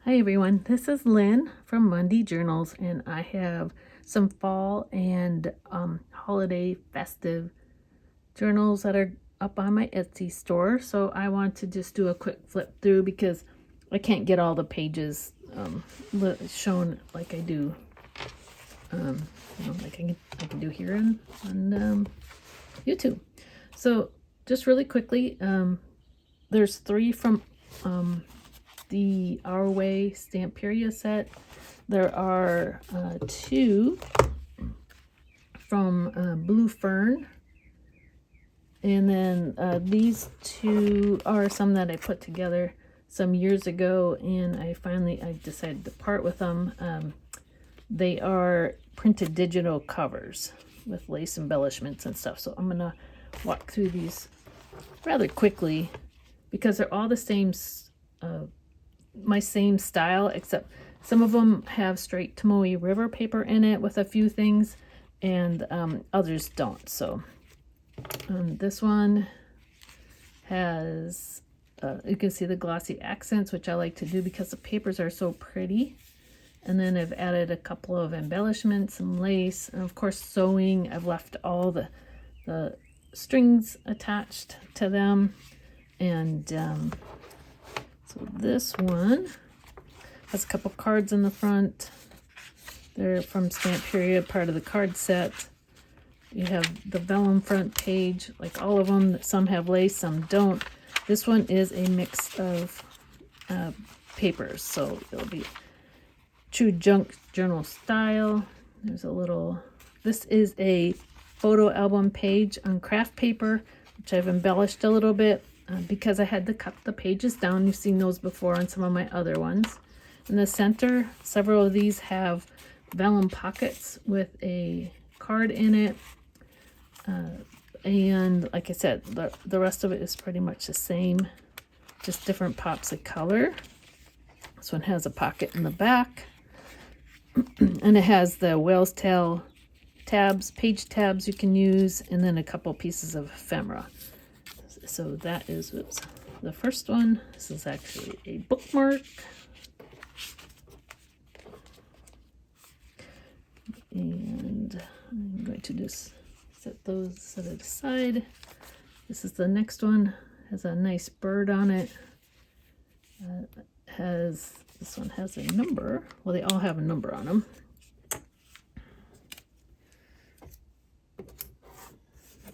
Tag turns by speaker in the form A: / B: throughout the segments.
A: Hi everyone, this is Lynn from Monday Journals, and I have some fall and holiday festive journals that are up on my Etsy store. So I want to just do a quick flip through because I can't get all the pages shown like I do, like I can do here on YouTube. So just really quickly, there's 3 from the Our Way Stamperia set. There are 2 from Blue Fern, and then these 2 are some that I put together some years ago, and I decided to part with them. They are printed digital covers with lace embellishments and stuff, so I'm gonna walk through these rather quickly because they're all the same, my same style, except some of them have straight Tomoe River paper in it with a few things, and others don't. So this one has, you can see the glossy accents, which I like to do because the papers are so pretty. And then I've added a couple of embellishments, some lace, and of course sewing. I've left all the strings attached to them. And so this one has a couple cards in the front. They're from Stamperia, part of the card set. You have the vellum front page, like all of them. Some have lace, some don't. This one is a mix of papers, so it'll be true junk journal style. There's a little, this is a photo album page on craft paper, which I've embellished a little bit because I had to cut the pages down. You've seen those before on some of my other ones. In the center, several of these have vellum pockets with a card in it. And like I said, the rest of it is pretty much the same, just different pops of color. This one has a pocket in the back. And it has the whale's tail tabs, page tabs you can use, and then a couple pieces of ephemera. So that is the first one. This is actually a bookmark. And I'm going to just set it aside. This is the next one. Has a nice bird on it. This one has a number. Well, they all have a number on them.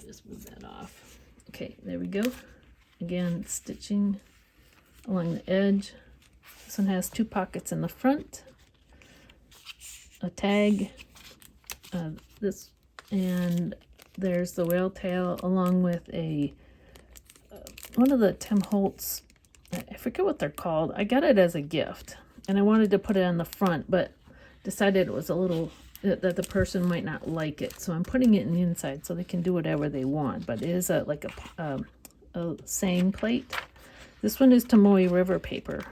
A: Just move that off. Okay, there we go. Again, stitching along the edge. This one has 2 pockets in the front, a tag, and there's the whale tail along with a one of the Tim Holtz, I forget what they're called. I got it as a gift, and I wanted to put it on the front, but decided it was a little, that the person might not like it. So I'm putting it in the inside so they can do whatever they want. But it is like a saying plate. This one is Tomoe River paper,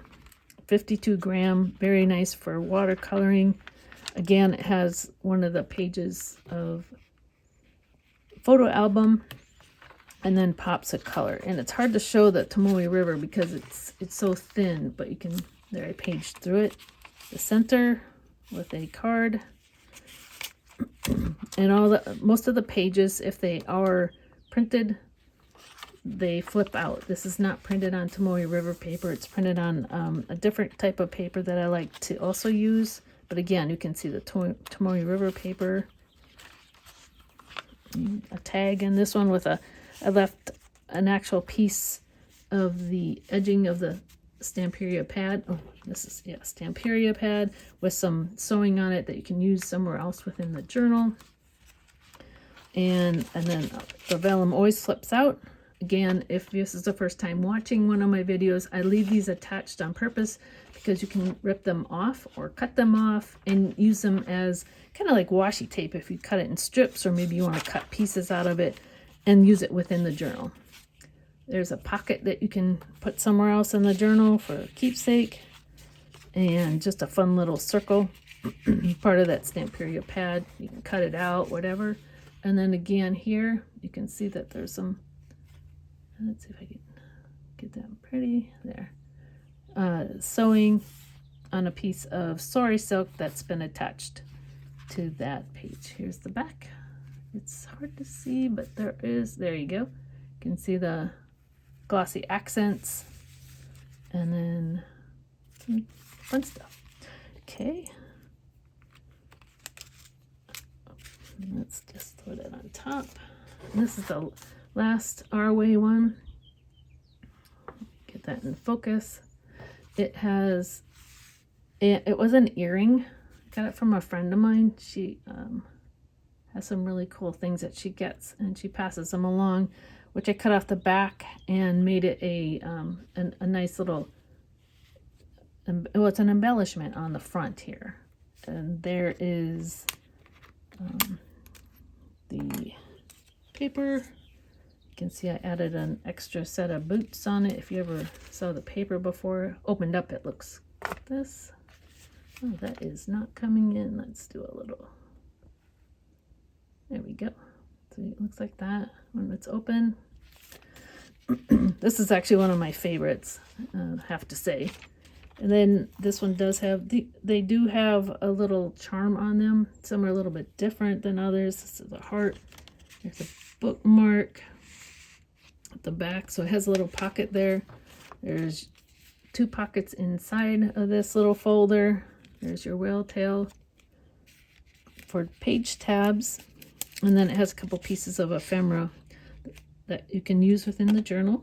A: 52 gram, very nice for watercoloring. Again, it has one of the pages of photo album, and then pops of color. And it's hard to show the Tomoe River because it's so thin, but you can, there I paged through it. The center with a card. And most of the pages, if they are printed, they flip out. This is not printed on Tomoe River paper. It's printed on a different type of paper that I like to also use. But again, you can see the Tomoe River paper. A tag in this one with I left an actual piece of the edging of the Stamperia pad. Oh, this is, yeah, Stamperia pad with some sewing on it that you can use somewhere else within the journal. And then the vellum always flips out. Again, if this is the first time watching one of my videos, I leave these attached on purpose because you can rip them off or cut them off and use them as kind of like washi tape if you cut it in strips, or maybe you want to cut pieces out of it and use it within the journal. There's a pocket that you can put somewhere else in the journal for a keepsake, and just a fun little circle, part of that Stamperia pad. You can cut it out, whatever. And then again here, you can see that there's some, let's see if I can get that pretty there. Sewing on a piece of sari silk that's been attached to that page. Here's the back. It's hard to see, but there you go. You can see the glossy accents and then some fun stuff. Okay. Let's just throw that on top. And this is the last Our Way one. Get that in focus. It was an earring. I got it from a friend of mine. She has some really cool things that she gets and she passes them along, which I cut off the back and made it a nice little, well, it's an embellishment on the front here. And there is the paper. You can see I added an extra set of boots on it. If you ever saw the paper before, opened up, it looks like this. Oh, that is not coming in. Let's do a little. There we go. So it looks like that when it's open. This is actually one of my favorites, I have to say. And then this one does have, they do have a little charm on them. Some are a little bit different than others. This is a heart. There's a bookmark at the back. So it has a little pocket there. There's 2 pockets inside of this little folder. There's your whale tail for page tabs. And then it has a couple pieces of ephemera that you can use within the journal.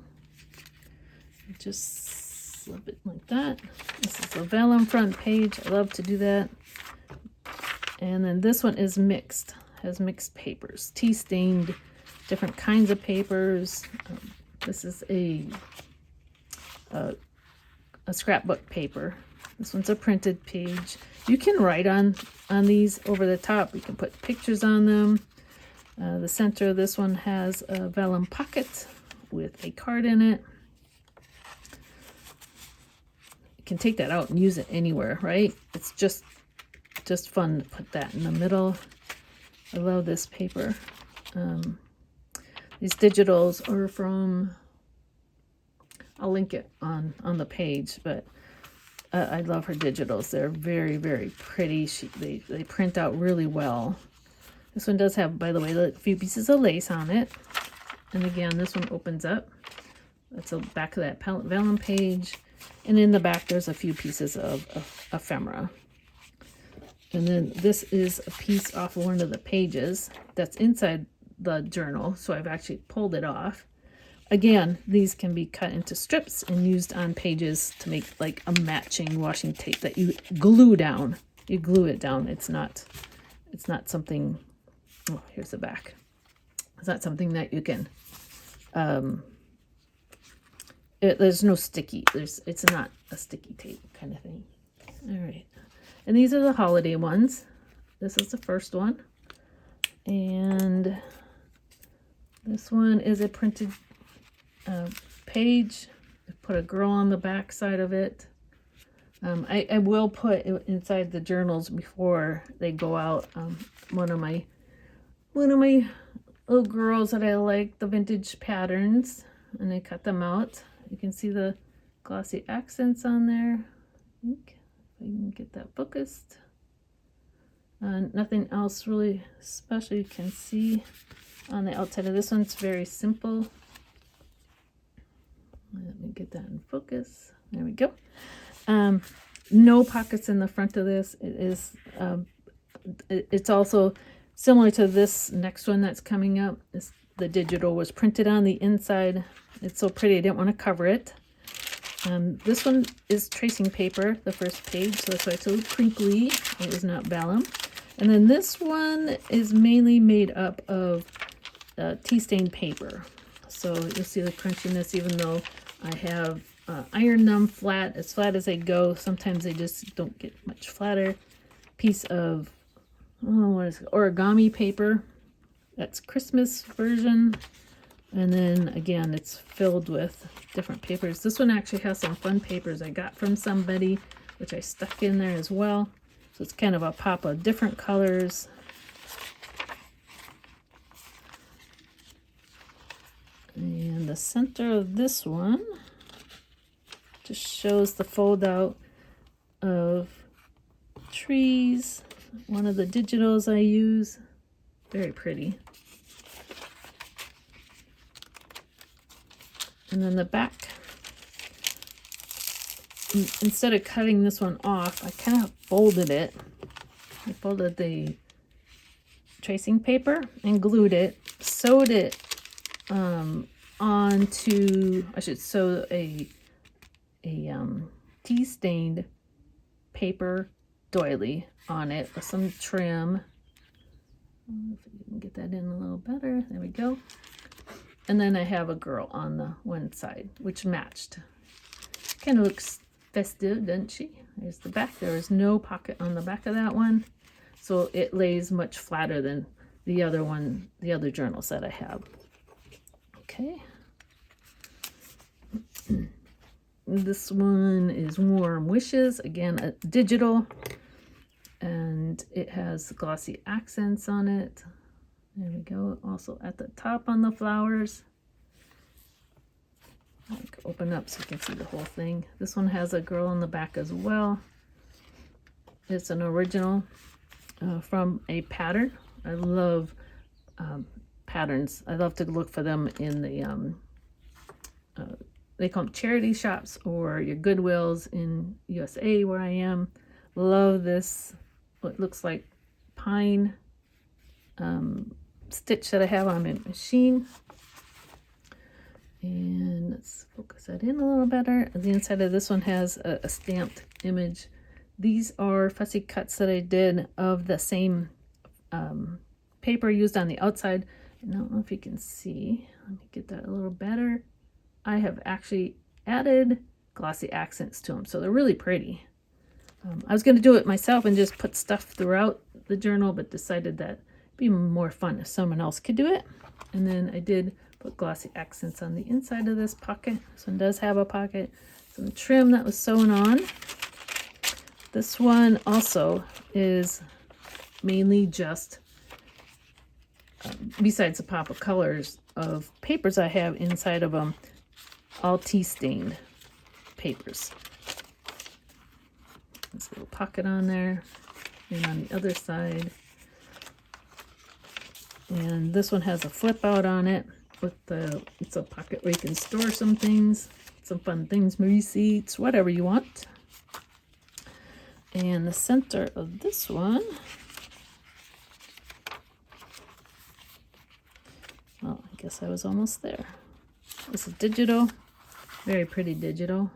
A: Just slip it like that. This is a vellum front page. I love to do that. And then this one is mixed. Has mixed papers. Tea stained, different kinds of papers. This is a scrapbook paper. This one's a printed page. You can write on these over the top. You can put pictures on them. The center of this one has a vellum pocket with a card in it. You can take that out and use it anywhere, right? It's just fun to put that in the middle. I love this paper. These digitals are from, I'll link it on the page, but I love her digitals. They're very, very pretty. They print out really well. This one does have, by the way, a few pieces of lace on it. And again, this one opens up. That's the back of that vellum page. And in the back, there's a few pieces of ephemera. And then this is a piece off one of the pages that's inside the journal. So I've actually pulled it off. Again, these can be cut into strips and used on pages to make like a matching washi tape that you glue down. You glue it down. It's not something, oh, here's the back. It's not something that you can, there's no sticky, it's not a sticky tape kind of thing. All right. And these are the holiday ones. This is the first one. And this one is a printed page. I put a girl on the back side of it. I will put it inside the journals before they go out. One of my little girls that I like, the vintage patterns, and I cut them out. You can see the glossy accents on there. I think if I can get that focused. Nothing else really special you can see on the outside of this one. It's very simple. Let me get that in focus. There we go. No pockets in the front of this. It is. It's also similar to this next one that's coming up. The digital was printed on the inside. It's so pretty. I didn't want to cover it. This one is tracing paper, the first page, so that's why it's a little crinkly. It is not vellum. And then this one is mainly made up of tea stained paper. So you'll see the crunchiness, even though I have ironed them flat as they go. Sometimes they just don't get much flatter. Piece of, what is it? Origami paper. That's Christmas version. And then again, it's filled with different papers. This one actually has some fun papers I got from somebody, which I stuck in there as well. So it's kind of a pop of different colors. And the center of this one just shows the fold out. of trees. One of the digitals I use. Very pretty. And then the back, instead of cutting this one off, I kind of folded it. I folded the tracing paper and glued it, sewed it onto, I should sew a tea stained paper doily on it with some trim. If you can get that in a little better, there we go. And then I have a girl on the one side, which matched. Kind of looks festive, doesn't she? There's the back. There is no pocket on the back of that one, so it lays much flatter than the other one, the other journals that I have. Okay. This one is Warm Wishes, again a digital, and it has glossy accents on it. There we go. Also at the top on the flowers. Open up so you can see the whole thing. This one has a girl on the back as well. It's an original from a pattern. I love patterns. I love to look for them in the they call them charity shops or your Goodwills in USA where I am. Love this, what looks like pine stitch that I have on my machine. And let's focus that in a little better. The inside of this one has a stamped image. These are fussy cuts that I did of the same paper used on the outside. And I don't know if you can see. Let me get that a little better. I have actually added glossy accents to them, so they're really pretty. I was going to do it myself and just put stuff throughout the journal, but decided that it'd be more fun if someone else could do it. And then I did put glossy accents on the inside of this pocket. This one does have a pocket. Some trim that was sewn on. This one also is mainly just, besides the pop of colors of papers I have inside of them, all tea stained papers. There's a little pocket on there, and on the other side. And this one has a flip out on it with it's a pocket where you can store some things, some fun things, receipts, whatever you want. And the center of this one, well, I guess I was almost there. This is digital, very pretty digital.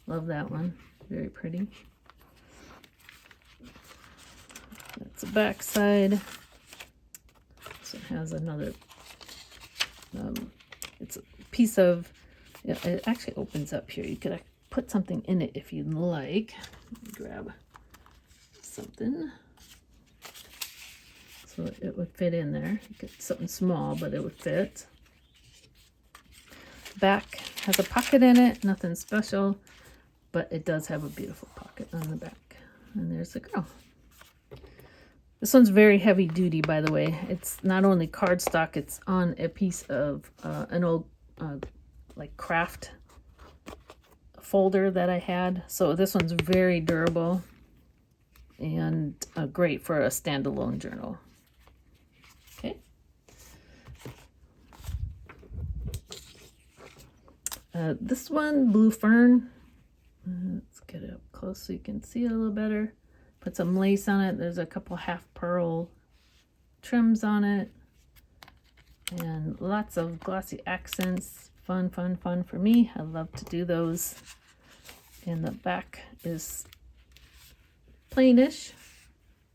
A: Love that one, very pretty. That's the back side. This one has another, it's a piece of, it actually opens up here. You could put something in it if you'd like. Grab something so it would fit in there. You get something small, but it would fit. Back has a pocket in it, nothing special, but it does have a beautiful pocket on the back. And there's the girl. This one's very heavy duty, by the way. It's not only cardstock, it's on a piece of an old like craft folder that I had. So this one's very durable and great for a standalone journal. Okay. This one, Blue Fern. Let's get it up close so you can see it a little better. Put some lace on it. There's a couple half pearl trims on it. And lots of glossy accents. Fun, fun, fun for me. I love to do those. And the back is plainish,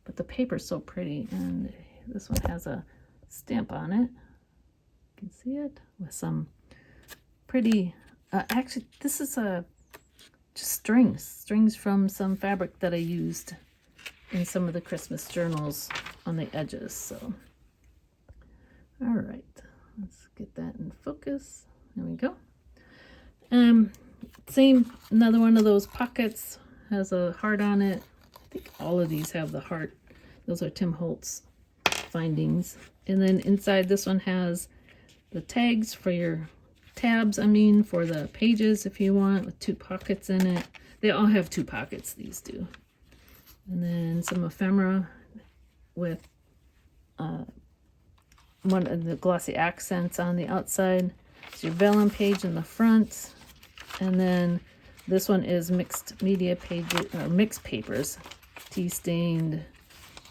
A: but the paper's so pretty. And this one has a stamp on it. You can see it with some pretty, actually this is just strings from some fabric that I used in some of the Christmas journals on the edges. So, all right, let's get that in focus. There we go. Same, another one of those pockets has a heart on it. I think all of these have the heart. Those are Tim Holtz findings. And then inside this one has the tags for your tabs, I mean, for the pages if you want, with 2 pockets in it. They all have 2 pockets, these do. And then some ephemera with one of the glossy accents on the outside. It's your vellum page in the front. And then this one is mixed media pages, or mixed papers. Tea stained.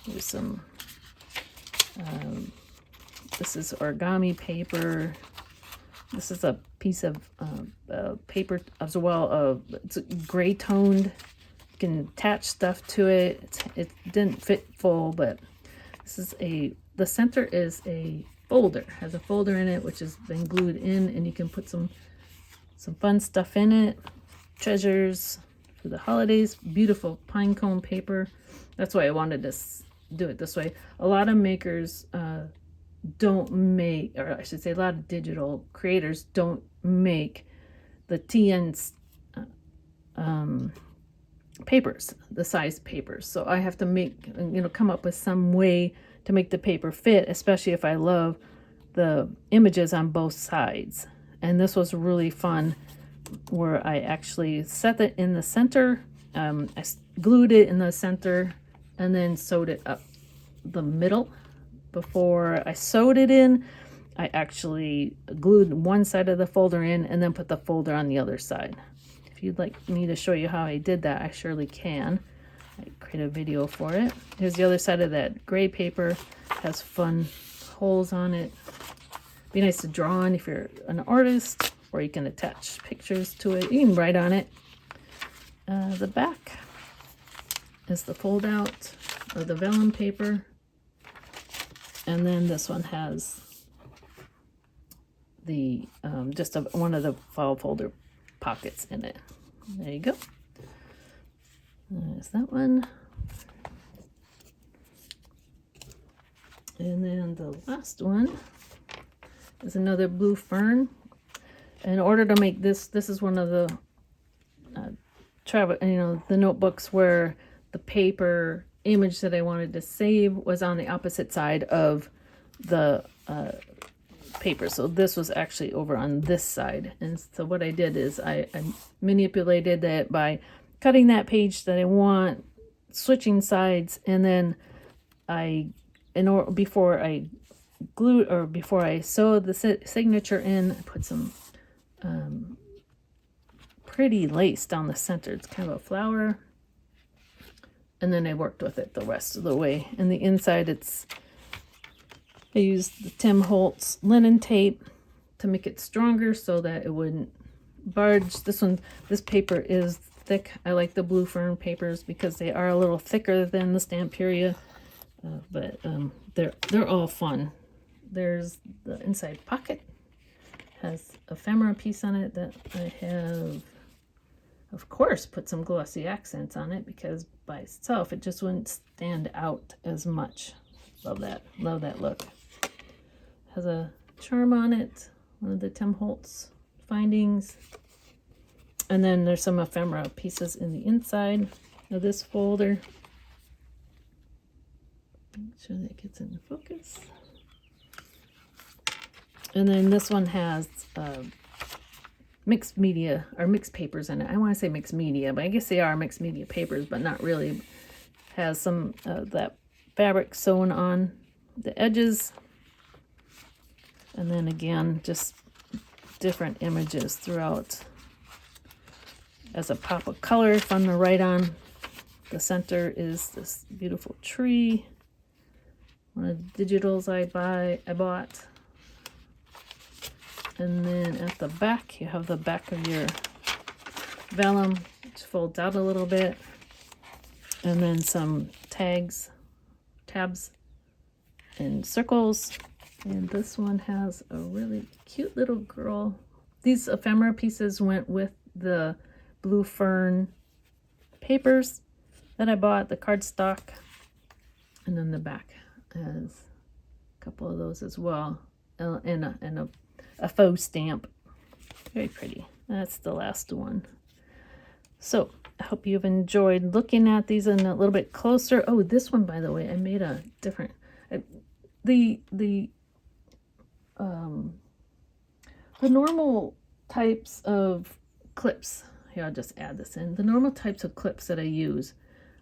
A: There's some, this is origami paper. This is a piece of paper as well. It's gray toned. You can attach stuff to it. It didn't fit full, but this is the center is a folder. Has a folder in it, which has been glued in, and you can put some fun stuff in it. Treasures for the holidays. Beautiful pine cone paper. That's why I wanted to do it this way. A lot of makers don't make, or I should say a lot of digital creators don't make the TN papers, the size papers. So I have to make, come up with some way to make the paper fit, especially if I love the images on both sides. And this was really fun, where I actually set it in the center. I glued it in the center and then sewed it up the middle. Before I sewed it in, I actually glued one side of the folder in and then put the folder on the other side. If you'd like me to show you how I did that, I surely can. I create a video for it. Here's the other side of that gray paper. Has fun holes on it. Be nice to draw on if you're an artist, or you can attach pictures to it. You can write on it. The back is the fold out or the vellum paper. And then this one has the just one of the file folder pockets in it. There you go. There's that one. And then the last one is another Blue Fern. In order to make this is one of the the notebooks where the paper image that I wanted to save was on the opposite side of the paper. So this was actually over on this side. And so what I did is I manipulated it by cutting that page that I want, switching sides, and then before I glued, or before I sewed the signature in, I put some pretty lace down the center. It's kind of a flower. And then I worked with it the rest of the way. And the inside, I used the Tim Holtz linen tape to make it stronger so that it wouldn't budge. This paper is thick. I like the Blue Fern papers because they are a little thicker than the Stamperia, but they're all fun. There's the inside pocket. Has ephemera piece on it that I have, of course, put some glossy accents on it because by itself it just wouldn't stand out as much. Love that look. Has a charm on it, one of the Tim Holtz findings. And then there's some ephemera pieces in the inside of this folder. Make sure that gets in focus. And then this one has mixed media, or mixed papers in it. I want to say mixed media, but I guess they are mixed media papers, but not really. Has some that fabric sewn on the edges. And then again, just different images throughout as a pop of color, fun to write on. The center is this beautiful tree. One of the digitals I bought. And then at the back, you have the back of your vellum, which folds out a little bit. And then some tabs, and circles. And this one has a really cute little girl. These ephemera pieces went with the Blue Fern papers that I bought, the cardstock. And then the back has a couple of those as well. And a faux stamp. Very pretty. That's the last one. So I hope you've enjoyed looking at these in a little bit closer. Oh, this one, by the way, I made a different, what the normal types of clips, here I'll just add this in, the normal types of clips that I use,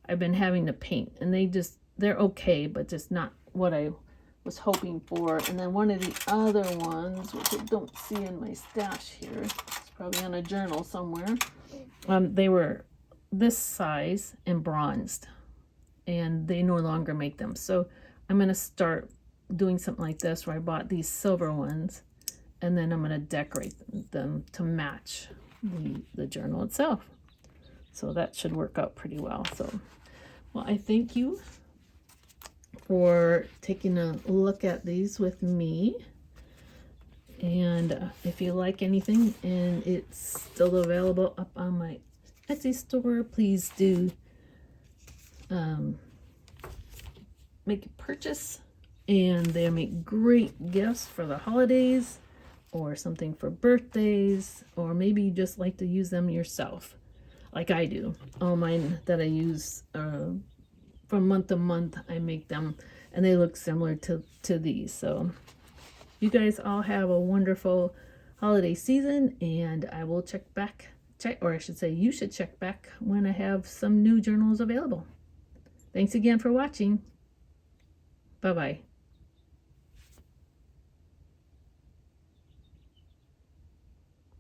A: I've been having to paint, and they're okay, but just not what I was hoping for. And then one of the other ones, which I don't see in my stash here, it's probably on a journal somewhere, they were this size and bronzed, and they no longer make them. So I'm going to start doing something like this, where I bought these silver ones, and then I'm going to decorate them to match the journal itself. So that should work out pretty well. So, well, I thank you for taking a look at these with me. And if you like anything and it's still available up on my Etsy store, please do make a purchase. And they make great gifts for the holidays, or something for birthdays, or maybe you just like to use them yourself, like I do. All mine that I use from month to month, I make them, and they look similar to these. So you guys all have a wonderful holiday season, and I will check, or I should say you should check back when I have some new journals available. Thanks again for watching. Bye-bye.